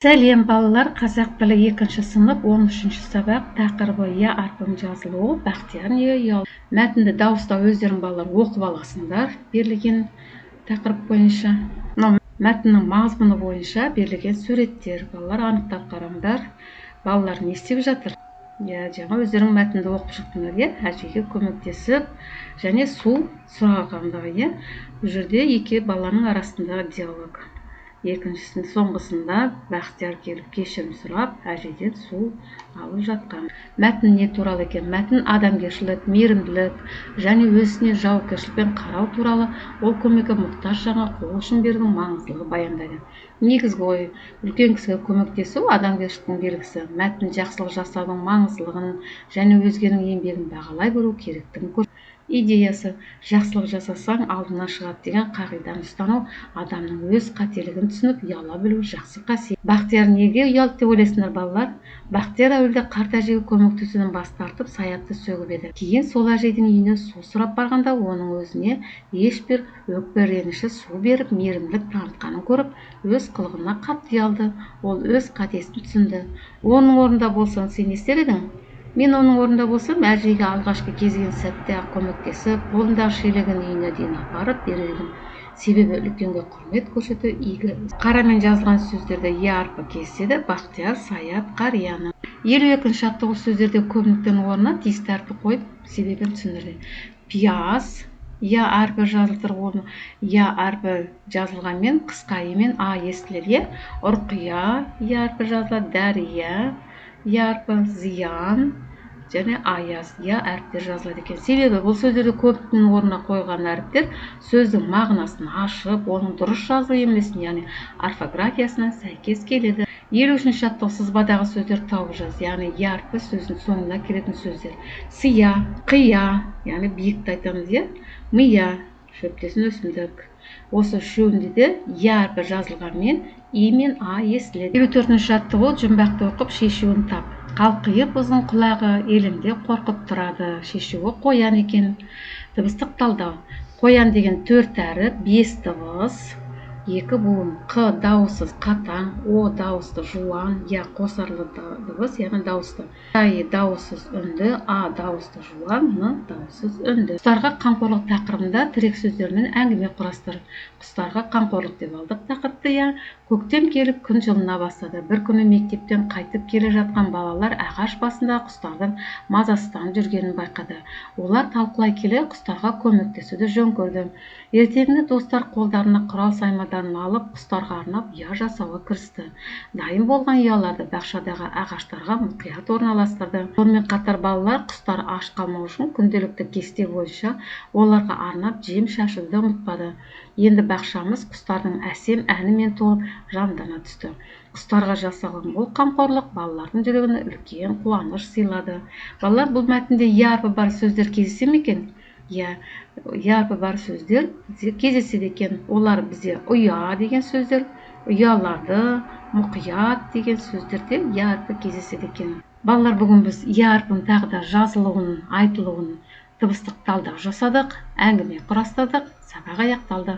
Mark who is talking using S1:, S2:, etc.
S1: Сәлем балалар, қазақ тілі 2-ші сынып 13-ші сабақ тақырыбы я әрпінің жазылуы Бақтияр ұял. Мәтінді дауыстау өздерің балалар оқып аласыңдар берілген тақырып бойынша. Мәтіннің мазмұны бойынша берілген суреттер. Балалар анықтап қараңдар. Балалар не істеп жатыр? Жаңа өздерің мәтінді оқып шықтыңдар, әжеге көмектесіп, және су сұрағандағы, бұл жерде екі баланың арасындағы диалог. Екіншісінің соңғысында Бақтияр келіп кешірім сұрап, әжеден су алып жатқан. Мәтін не туралы екен? Мәтін адамгершілік, мейірімділік және өзіне жауапкершілікпен қарау туралы, ол көмекке мұқтаж жанға қол ұшын берудің маңыздылығы баяндайды. Негізгі ой, үлкен кісіге көмектесу адамгершіліктің белгісі. Мәтін жақсылық жасаудың маңыздылығын және өзгенің еңбегін бағалай білу керектігін идеясы. Жақсылық жасасаң алдыңа шығады деген қағиданы ұстану, адамның өз қателігін түсініп ұяла білу жақсы қасиет. Бақтияр неге ұялды деп ойлайсыңдар балалар? Бақтияр әуелде қарт әжеге көмектесуден бас тартып саятты сөгіп еді. Кейін сол әжейдің үйіне су сұрап барғанда оның өзіне ешбір өкпе реніші су беріп мейірімділік танытқанын көріп, өз қылығына қатты ұялды. Ол өз қатесін түсінді. Оның орнында болсаң, сен не істер едің? Мен оның орнында болсам, әжейге алғашқы кезген сәтте көмектесіп, қолындағы шелегін үйіне дейін апарып берердім. Себебі үлкенге құрмет көрсету игі. Қарамен жазылған сөздерде я әрпі кездеседі. Бақтияр, Саят, Қарияны. 52-ші аттығу сөздерде көбініктің орнына тиісті әрпі қойып, себебін түсіндірді. Пияз, я әрпі жазылтыр орны. Я әрпі жазылғанмен қысқа емен а естілер. Ұрқия, я әрпі жазылады. Дәрия, я әрпі, зиян және аяз, я әріптер жазылады екен. Себебі бұл сөздерді көптің орнына қойған әріптер сөздің мағынасын ашып, оның дұрыс жазылу емлесіне, яғни орфографиясына сәйкес келеді. 53-ші аттық сызбадағы сөздер тауып жаз, яғни я әрпі сөздің соңына келетін сөздер. Сия, қия, яғни биікті айтамыз, мия, шөптесін өсімдік. Осы үшеуінде де я әрпі жазылғанмен и мен а естіледі. 54-ші аттығы жұмбақты оқып шешуін тап. Қалқиып ұзын құлағы елімде қорқып тұрады. Шешуі қоян екен. Дыбыстық талдау. Қоян деген 4 әріп, 5 дыбыс, 2 буын. Қ дауыссыз қатаң, о дауысты жуан, я қосарлы дыбыс, яғни дауысты. Ай дауыссыз үнді, а дауысты жуан, н дауыссыз үнді. Құстарға қамқорлық тақырыбында тірек сөздермен әңгіме құрастыр. Құстарға қамқорлық деп алдық тақырыпты. Көктем келіп күн жылына бастады. Бір күні мектептен қайтып келе жатқан балалар ағаш басында құстардың мазасызданып жүргенін байқады. Олар талқылай келе құстарға көмектесуді жөн көрді. Ертеңіне достар қолдарына құрал саймандарын алып, құстарға арнап ұя жасауға кірісті. Дайын болған ұяларды бақшадағы ағаштарға мұқият орналастырды. Сонымен қатар балалар құстар аш қалмау үшін күнделікті кесте бойынша оларға арнап жем шашуды ұмытпады. Енді бақшамыз құстардың әсем әнімен толып жандана түсті. Құстарға жасалған бұл қамқорлық балалардың жүрегіне үлкен қуаныш сыйлады. Балалар, бұл мәтінде я әрпі бар сөздер кездесе ме екен? Я әрпі бар сөздер кездеседі екен. Олар бізде ұя деген сөздер, ұяларды, мұқият деген сөздерде я әрпі кездеседі екен. Балалар, бүгін біз я әрпінің тағы да жазылуын, айтылуын, дыбыстық талдау жасадық, әңгіме құрастырдық, сабақ аяқталды.